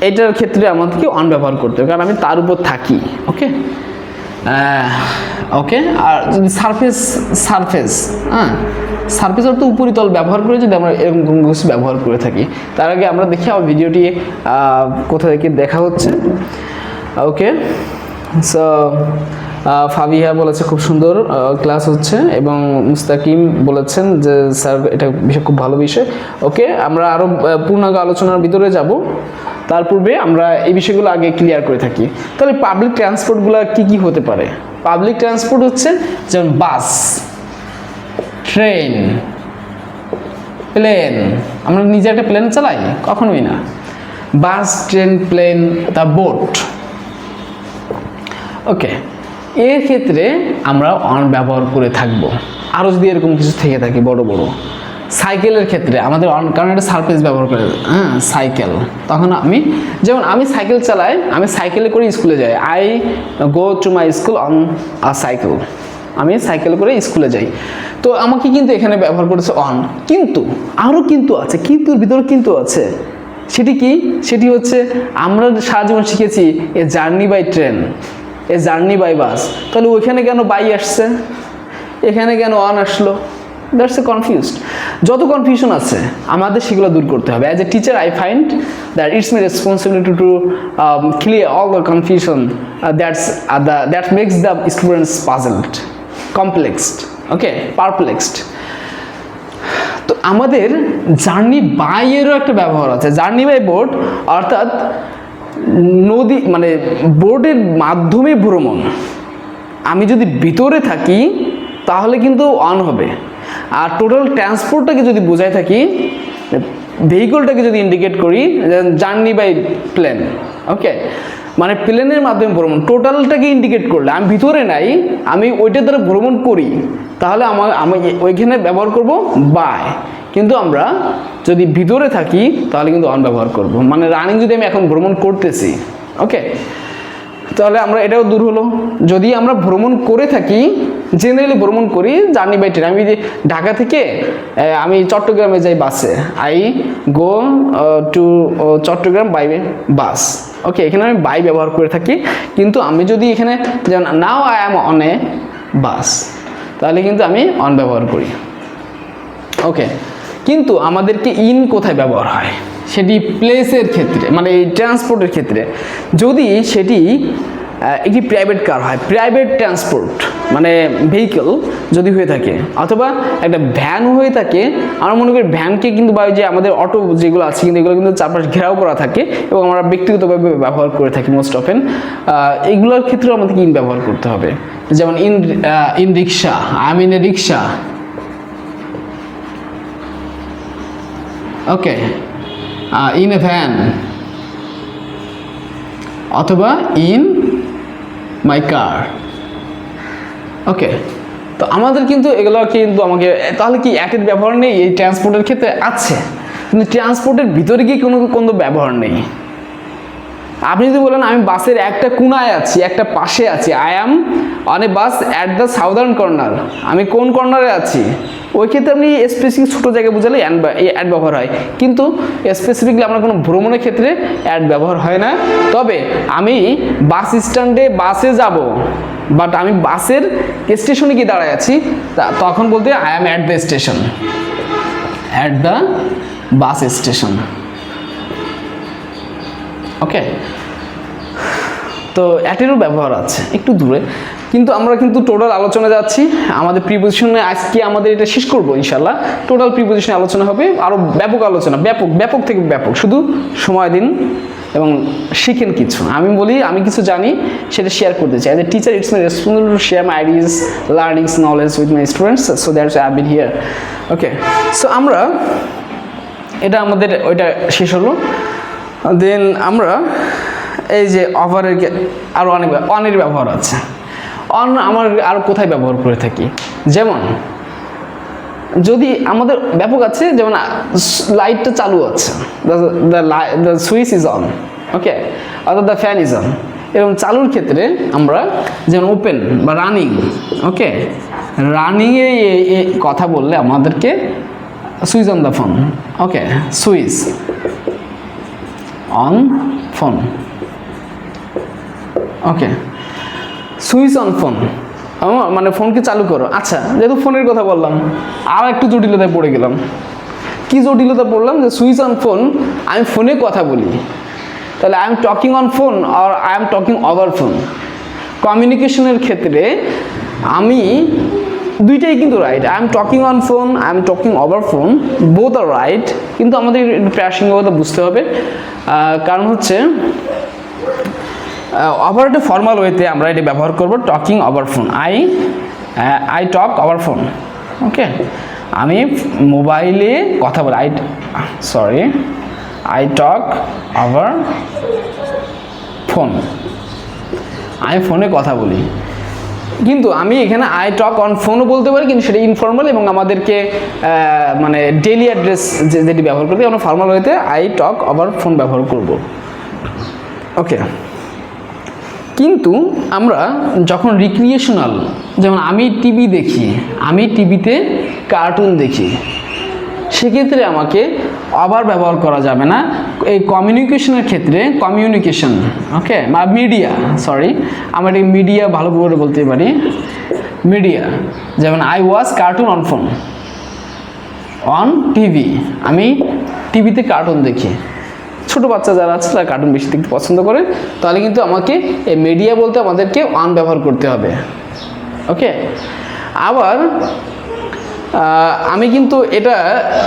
এটার ক্ষেত্রে আমাদেরকে অন ব্যবহার করতে হবে, কারণ আমি তার উপর থাকি। ওকে ওকে। আর যদি সারফেস হ্যাঁ, সারফেস অর্থ উপরিতল ব্যবহার করে যদি আমরা এরকম কোনো কিছু ব্যবহার করে থাকি, তার আগে আমরা দেখি আমার ভিডিওটি কোথা থেকে দেখা হচ্ছে। ওকে, সো ফাবিহা বলেছে খুব সুন্দর ক্লাস হচ্ছে, এবং মুস্তাকিম বলেছেন যে স্যার এটা বিষয় খুব ভালো বিষয়। ওকে, আমরা আরও পূর্ণাঙ্গ আলোচনার ভিতরে যাব, তার পূর্বে আমরা এই বিষয়গুলো আগে ক্লিয়ার করে থাকি। তাহলে পাবলিক ট্রান্সপোর্টগুলো কি কি হতে পারে? পাবলিক ট্রান্সপোর্ট হচ্ছে যেমন বাস, ট্রেন, প্লেন। আমরা নিজে একটা প্লেন চালাই? কখনোই না। বাস, ট্রেন, প্লেন, তা বোট। ওকে, এর ক্ষেত্রে আমরা অন ব্যবহার করে থাকব। আরও যদি এরকম কিছু থেকে থাকে বড় বড়, সাইকেলের ক্ষেত্রে আমাদের অন, কারণ এটা সারফেস ব্যবহার করে, হ্যাঁ সাইকেল, তখন আমি, যেমন আমি সাইকেল চালাই, আমি সাইকেলে করে স্কুলে যাই, I go to my school on a cycle, আমি সাইকেল করে স্কুলে যাই। তো আমাকে কিন্তু এখানে ব্যবহার করেছে অন, কিন্তু আরও কিন্তু আছে, কিন্তুর ভিতরে কিন্তু আছে। সেটি কি? সেটি হচ্ছে আমরা সারা জীবন শিখেছি a journey by train, a journey by bus, তাহলে ওইখানে কেন বাই আসছে, এখানে কেন অন আসলো? That's a confused. যত কনফিউশন আছে আমাদের সেগুলো দূর করতে হবে। As a teacher I find that it's my responsibility to clear all the confusion that makes the students puzzled, complexed, okay, perplexed. তো আমাদের জার্নি বাই এরও একটা ব্যবহার আছে। জার্নি বাই বোট অর্থাৎ নদী, মানে বোটের মাধ্যমে ভ্রমণ। আমি যদি ভিতরে থাকি তাহলে কিন্তু অন হবে। আর টোটাল ট্রান্সপোর্টটাকে যদি বোঝায় থাকি, ভেহিকলটাকে যদি ইন্ডিকেট করি, জার্নি বাই প্লেন, ওকে, মানে প্লেনের মাধ্যমে ভ্রমণ, টোটালটাকে ইন্ডিকেট করলে আমি ভিতরে নাই, আমি ওইটার দ্বারা ভ্রমণ করি, তাহলে আমি ওইখানে ব্যবহার করব বাই। কিন্তু আমরা যদি ভিতরে থাকি তাহলে কিন্তু অন ব্যবহার করব, মানে রানিং যদি আমি এখন ভ্রমণ করতেছি, ওকে, তাহলে আমরা এটাও দূর হলো। যদি আমরা ভ্রমণ করে থাকি, জেনারেলি ভ্রমণ করি জার্নি বাই ট্রেন, আমি যে ঢাকা থেকে আমি চট্টগ্রামে যাই বাসে, I go to Chittagong by bus, okay, এখানে আমি বাই ব্যবহার করে থাকি। কিন্তু আমি যদি এখানে যেমন now I am on a বাস, তাহলে কিন্তু আমি অন ব্যবহার করি, ওকে। কিন্তু আমাদেরকে ইন কোথায় ব্যবহার হয়? সেটি প্লেসের ক্ষেত্রে, মানে এই ট্রান্সপোর্টের ক্ষেত্রে। যদি সেটি একটি প্রাইভেট কার হয়, প্রাইভেট ট্রান্সপোর্ট মানে ভেহিকেল যদি হয়ে থাকে, অথবা একটা ভ্যান হয়ে থাকে, আমরা মনে করি ভ্যানকে কিন্তু বা যে আমাদের অটো যেগুলো আছে কিন্তু এগুলো কিন্তু চারপাশে ঘেরাও করা থাকে এবং আমরা ব্যক্তিগতভাবে ব্যবহার করে থাকি মোস্ট অফেন। এইগুলোর ক্ষেত্রেও আমাদেরকে ইন ব্যবহার করতে হবে। যেমন in rickshaw, I am in a rickshaw, okay, in a van, অথবা ইন মাই কার, ওকে। তো আমাদের কিন্তু এগুলো কিন্তু আমাকে, তাহলে কি অ্যাটের ব্যবহার নেই এই ট্রান্সপোর্টের ক্ষেত্রে? আছে, কিন্তু ট্রান্সপোর্টের ভিতরে গিয়ে কোনো ব্যবহার নেই, আপনি যদি বলেন আমি বাসের একটা কোনায় আছি, একটা পাশে আছি, I am on a bus at the southern corner, আমি কোন কর্নারে আছি, ওই ক্ষেত্রে আপনি স্পেসিফিক ছোটো জায়গায় বোঝালে অ্যাড ব্যবহার হয়। কিন্তু স্পেসিফিকলি আমরা কোনো ভ্রমণের ক্ষেত্রে অ্যাড ব্যবহার হয় না। তবে আমি বাস স্ট্যান্ডে বাসে যাব, বাট আমি বাসের স্টেশনে গিয়ে দাঁড়ায় আছি, তখন বলতে I am at the station, at the bus station. Okay, তো অ্যাটেরও ব্যবহার আছে একটু দূরে, কিন্তু আমরা কিন্তু টোটাল আলোচনা যাচ্ছি আমাদের প্রিপোজিশনে। আজকে আমাদের এটা শেষ করবো ইনশাল্লাহ। টোটাল প্রিপোজিশনে আলোচনা হবে, আরও ব্যাপক আলোচনা, ব্যাপক থেকে ব্যাপক। শুধু সময় দিন এবং শিখেন কিছু। আমি বলি আমি কিছু জানি, সেটা শেয়ার করতে চাই। As a teacher it's my responsibility to share my ideas, learnings, knowledge with my students, so that's I have been here. Okay, so আমরা এটা আমাদের ওইটা শেষ হলো। দেন আমরা এই যে অফারের আরও অনেক ব্যবহার আছে। অন আমার আর কোথায় ব্যবহার করে থাকি, যেমন যদি আমাদের ব্যাপক আছে, যেমন লাইটটা চালু আছে, দ্য সুইচ ইজ অন, ওকে, অর্থাৎ দ্য ফ্যান ইজ অন। এরকম চালুর ক্ষেত্রে আমরা যেমন ওপেন বা রানিং, ওকে, রানিংয়ে কথা বললে আমাদেরকে switch on the phone, okay, switch on phone, okay, switch on phone মানে ফোনকে চালু করো। আচ্ছা, যেহেতু ফোনের কথা বললাম, আর একটু জটিলতায় পড়ে গেলাম। কি জটিলতা পড়লাম, যে সুইচ অন ফোন, আমি ফোনে কথা বলি, তাহলে I am talking on phone আর I am talking over phone. কমিউনিকেশনের ক্ষেত্রে আমি দুইটাই কিন্তু right, I am talking on phone, I am talking over phone, both R right. কিন্তু আমাদের প্রাসঙ্গিকতা বুঝতে হবে, কারণ হচ্ছে ওভার একটা ফর্মাল ওয়েতে আমরা এটা ব্যবহার করব, talking over phone, I talk over phone, okay, আমি মোবাইলে কথা বলি, আই টক ওভার ফোন, আমি ফোনে কথা বলি। কিন্তু আমি এখানে আই টক অন ফোনও বলতে পারি, কিন্তু সেটা ইনফর্মাল এবং আমাদেরকে মানে ডেইলি অ্যাড্রেস যেটি ব্যবহার করতে আমরা ফর্মাল ওয়েতে আই টক ওভার ফোন ব্যবহার করব। ওকে, কিন্তু আমরা যখন রিক্রিয়েশনাল, যেমন আমি টিভি দেখি, আমি টিভিতে কার্টুন দেখি, সেক্ষেত্রে আমাকে আবার ব্যবহার করা যাবে না। এই কমিউনিকেশনের ক্ষেত্রে কমিউনিকেশন, ওকে, বা মিডিয়া, আমরা এই মিডিয়া ভালো করে বলতে পারি, মিডিয়া, যেমন I watch cartoon on phone, on TV, আমি টিভিতে কার্টুন দেখি। ছোটো বাচ্চা যারা আছে তারা কার্টুন বেশি দেখতে পছন্দ করে, তাহলে কিন্তু আমাকে এই মিডিয়া বলতে আমাদেরকে অন ব্যবহার করতে হবে। ওকে, আবার আমি কিন্তু এটা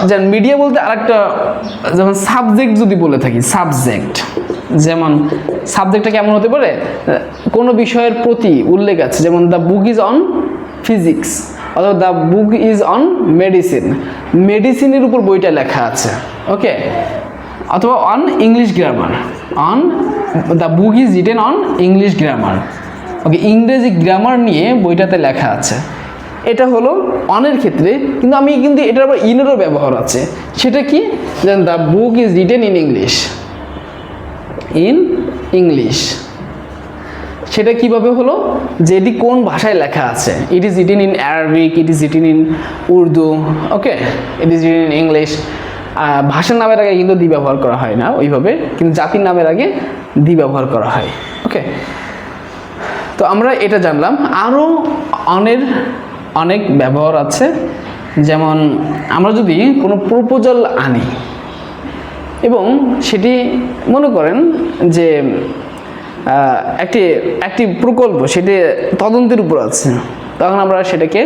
যেমন মিডিয়া বলতে আরেকটা, যেমন সাবজেক্ট যদি বলে থাকি, সাবজেক্ট, যেমন সাবজেক্টটা কেমন হতে পারে, কোনো বিষয়ের প্রতি উল্লেখ আছে, যেমন the book is on physics, অথবা the book is on medicine, মেডিসিনের উপর বইটা লেখা আছে, ওকে, অথবা on English grammar, on the book is written on English grammar, okay, ইংরেজি গ্রামার নিয়ে বইটাতে লেখা আছে। এটা হলো অনের ক্ষেত্রে। কিন্তু আমি কিন্তু এটার আবার ইনেরও ব্যবহার আছে, সেটা কি, যেন the book is written in English, সেটা কিভাবে হলো, যে এটি কোন ভাষায় লেখা আছে, it is written in Arabic, it is written in Urdu, okay, it is written in English. ভাষার নামের আগে কিন্তু দি ব্যবহার করা হয় না ওইভাবে, কিন্তু জাতির নামের আগে দি ব্যবহার করা হয়। ওকে, তো আমরা এটা জানলাম। আরও অনেক ব্যবহার আছে, যেমন আমরা যদি কোনো প্রপোজাল আনি এবং সেটি মনে করেন যে একটি প্রকল্প, সেটি তদন্তের উপর আছে, তখন আমরা সেটাকে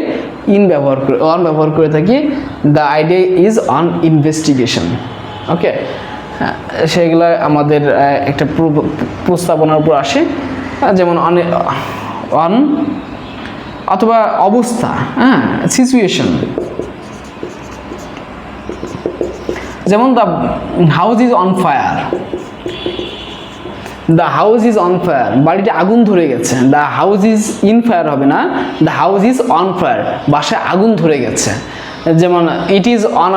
অন ব্যবহার করে থাকি, the idea is on investigation, okay, সেগুলো আমাদের একটা প্রস্তাবনার উপর আসে, যেমন অন অথবা অবস্থা, সিচুয়েশন, যেমন the house is on fire, the house is on fire, বাড়িতে আগুন ধরে গেছে, the house is in fire হবে না, the house is on fire, বাসায় আগুন ধরে গেছে। যেমন it is on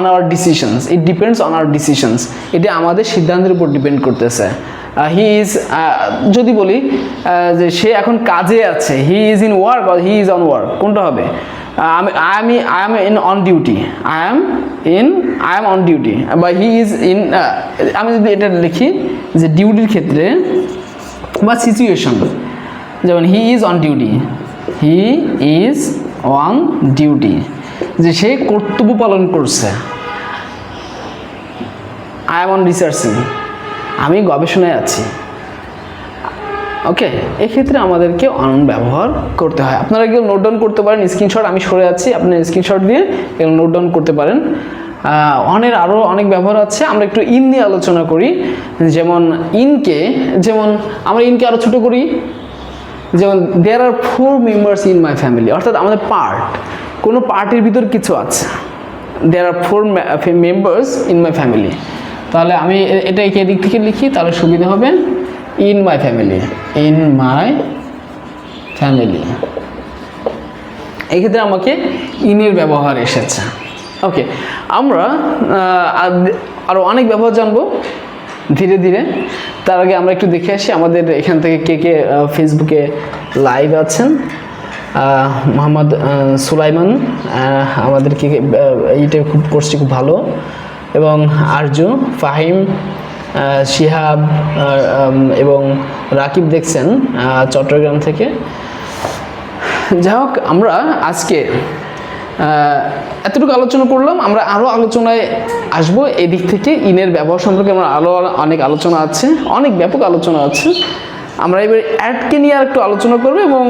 our decisions, it depends on our decisions, এটা আমাদের সিদ্ধান্তের উপর ডিপেন্ড করতেছে। হি ইজ, যদি বলি যে সে এখন কাজে আছে, he is in work or he is on work, কোনটা হবে? I am in on duty, I am on duty, বা হি ইজ ইন, আমি যদি এটা লিখি যে ডিউটির ক্ষেত্রে বা সিচুয়েশন, যেমন he is on duty, he is on duty, যে সে কর্তব্য পালন করছে। আই এম অন রিসার্চিং, আমি গবেষণায় আছি। ওকে, এক্ষেত্রে আমাদেরকে অন ব্যবহার করতে হয়। আপনারা এগুলো নোট ডাউন করতে পারেন, স্ক্রিনশট আমি সরে আছি, আপনি স্ক্রিনশট দিয়ে এগুলো নোট ডাউন করতে পারেন। অনের আরও অনেক ব্যবহার আছে, আমরা একটু ইন নিয়ে আলোচনা করি। যেমন ইনকে, যেমন আমরা ইনকে আরও ছোটো করি, যেমন দেয়ার আর 4 মেম্বার্স ইন মাই ফ্যামিলি, অর্থাৎ আমাদের পার্ট, কোনো পার্টির ভিতর কিছু আছে, দেয়ার আর 4 মেম্বার্স ইন মাই ফ্যামিলি। তাহলে আমি এটা এদিক থেকে লিখি, তাহলে সুবিধা হবে, in my family, in my family. এক্ষেত্রে আমাকে ইনের ব্যবহার এসেছে। ওকে, আমরা আরও অনেক ব্যবহার জানবো ধীরে ধীরে। তার আগে আমরা একটু দেখে আসি আমাদের এখান থেকে কে কে ফেসবুকে লাইভ আছেন। মোহাম্মদ সুলাইমান আমাদেরকে এইটা খুব কোর্সটি খুব ভালো, এবং আরজু, ফাহিম, শিহাব এবং রাকিব দেখছেন চট্টগ্রাম থেকে। যাই হোক, আমরা আজকে এতটুকু আলোচনা করলাম, আমরা আরও আলোচনায় আসবো এই দিক থেকে। ইনের ব্যবহার সম্পর্কে আমরা আরও অনেক আলোচনা আছে, অনেক ব্যাপক আলোচনা আছে। আমরা এবার অ্যাডকে নিয়ে আর একটু আলোচনা করবো, এবং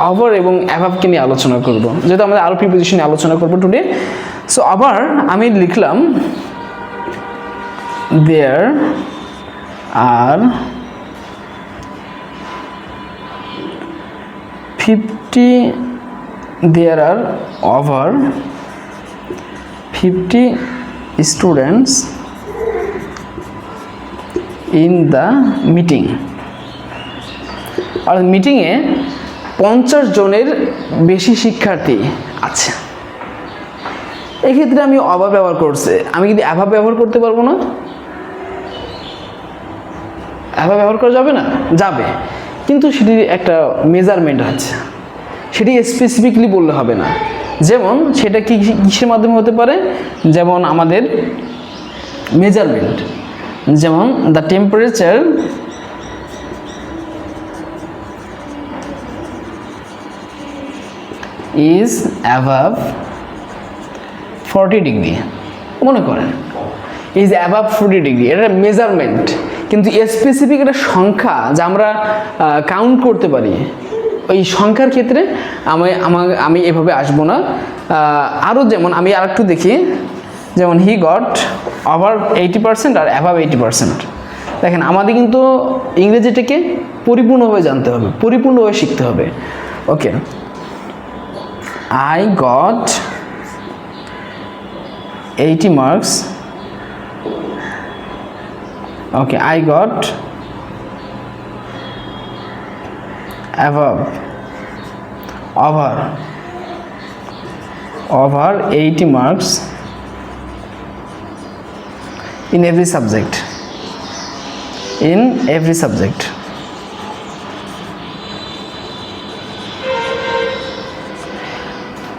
ওভার এবং অ্যাভাবকে নিয়ে আলোচনা করব, যেহেতু আমাদের আরও প্রিপোজিশন নিয়ে আলোচনা করবো টুডে। সো আবার আমি লিখলাম, there are 50, there are over 50 students in the meeting, আর মিটিংয়ে 50 জনের বেশি শিক্ষার্থী আছে। এক্ষেত্রে আমি অভাব ব্যবহার করছে, আমি কিন্তু অ্যাভাব ব্যবহার করতে পারবো না? অ্যাভাব ব্যবহার করা যাবে না? যাবে, কিন্তু সেটির একটা মেজারমেন্ট আছে, সেটি স্পেসিফিকলি বললে হবে না। যেমন সেটা কিসের মাধ্যমে হতে পারে? যেমন আমাদের মেজারমেন্ট, যেমন দ্য টেম্পারেচার ইজ অ্যাভাব 40 ডিগ্রি, মনে করেন ইজ অ্যাভাব 40 ডিগ্রি, এটা মেজারমেন্ট, কিন্তু স্পেসিফিক একটা সংখ্যা যা আমরা কাউন্ট করতে পারি। ওই সংখ্যার ক্ষেত্রে আমি এভাবে আসবো না। আরও যেমন আমি আর একটু দেখি, যেমন হি গট ওভার 80% আর অ্যাভাব 80%। দেখেন, আমাদের কিন্তু ইংরেজিটাকে পরিপূর্ণভাবে জানতে হবে, পরিপূর্ণভাবে শিখতে হবে। ওকে, I got 80 marks. Okay, I got above over 80 marks in every subject.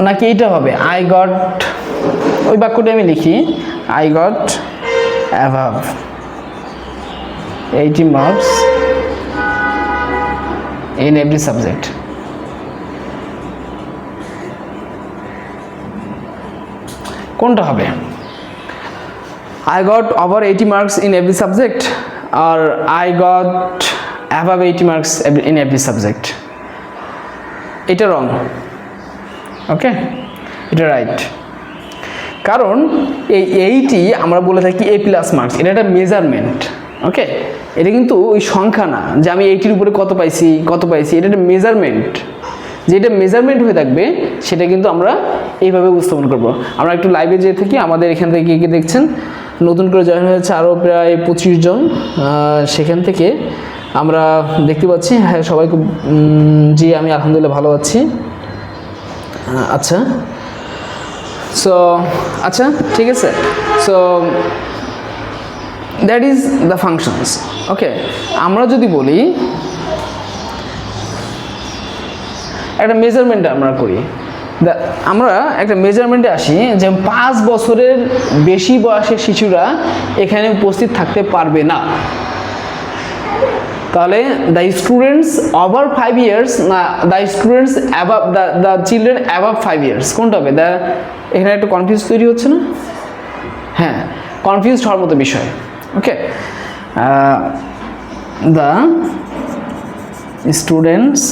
নাকি এটা হবে আই গট, ওই বাক্যটা আমি লিখি, I got অ্যাভাব 80 marks in every subject. কোনটা হবে? I got over 80 marks in every subject, or I got above 80 marks in every subject? এটা রং। ওকে, এটা রাইট। কারণ এই 80 আমরা বলে থাকি A+ মার্কস, এটা একটা মেজারমেন্ট। ওকে, এটা কিন্তু ওই সংখ্যা না যে আমি 80-র উপরে কত পাইছি, এটা একটা মেজারমেন্ট। যেটা মেজারমেন্ট হয়ে থাকবে সেটা কিন্তু আমরা এইভাবে উপস্থাপন করব। আমরা একটু লাইভে যেয়ে থাকি, আমাদের এখান থেকে কে কে দেখছেন, নতুন করে জয়েন হয়েছে আরও প্রায় 25 জন। সেখান থেকে আমরা দেখতে পাচ্ছি, হ্যাঁ সবাই খুব, জি আমি আলহামদুলিল্লাহ ভালো আছি। আচ্ছা, সো আচ্ছা ঠিক আছে। So that is the functions. Okay, আমরা যদি বলি একটা মেজারমেন্ট আমরা করি, আমরা একটা মেজারমেন্টে আসি যে 5 বছরের বেশি বয়সের শিশুরা এখানে উপস্থিত থাকতে পারবে না। তাহলে দ্য স্টুডেন্টস ওভার 5 ইয়ার্স না the students above the children above 5 years, কোনটা হবে? এখানে একটু কনফিউজ তৈরি হচ্ছে না? হ্যাঁ, কনফিউজড হওয়ার মতো বিষয়। ওকে, the students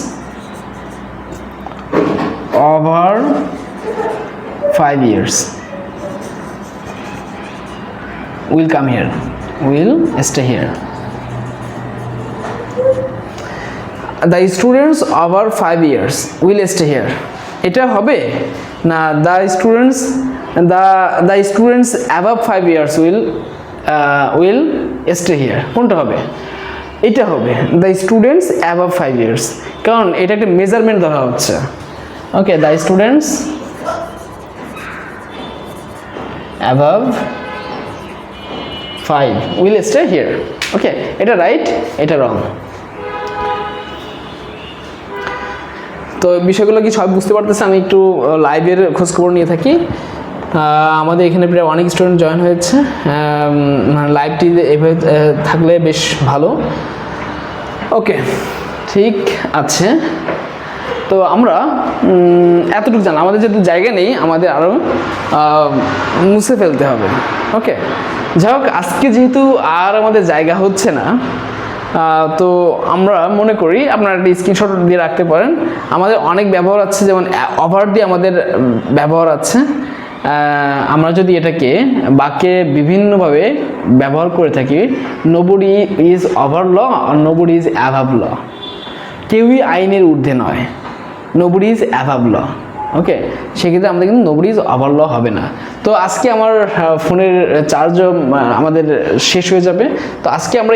over 5 years will come here, will stay here. The students over 5 years will stay here, এটা হবে না the students above 5 years will stay here, কোনটা হবে? এটা হবে the students above 5 years, কারণ এটা একটা মেজারমেন্ট ধরা হচ্ছে। Okay, the students above 5 will stay here. Okay, এটা রাইট, এটা রং। তো বিষয়গুলো কি সব বুঝতে পারতেছে? আমি একটু লাইভের খোঁজখবর নিয়ে থাকি। আমাদের এখানে প্রায় অনেক স্টুডেন্ট জয়েন হয়েছে, লাইভটি এভাবে থাকলে বেশ ভালো। ওকে, ঠিক আছে। তো আমরা এতটুকু জানলাম, আমাদের যেহেতু জায়গা নেই আমাদের আরও মুছে ফেলতে হবে। ওকে, যাই হোক, আজকে যেহেতু আর আমাদের জায়গা হচ্ছে না, তো আমরা মনে করি আপনারা একটা স্ক্রিনশট দিয়ে রাখতে পারেন। আমাদের অনেক ব্যবহার আছে, যেমন ওভার দিয়ে আমাদের ব্যবহার আছে। আমরা যদি এটাকে বাক্যে বিভিন্নভাবে ব্যবহার করে থাকি, নোবডি ইজ ওভার ল আর নোবডি ইজ অ্যাভাব ল, কেউই আইনের ঊর্ধ্বে নয়, নোবডি ইজ অ্যাভাব ল। ওকে, সেক্ষেত্রে আমাদের কিন্তু নোবডি ইজ ওভার ল হবে না। তো আজকে আমার ফোনের চার্জও আমাদের শেষ হয়ে যাবে, তো আজকে আমরা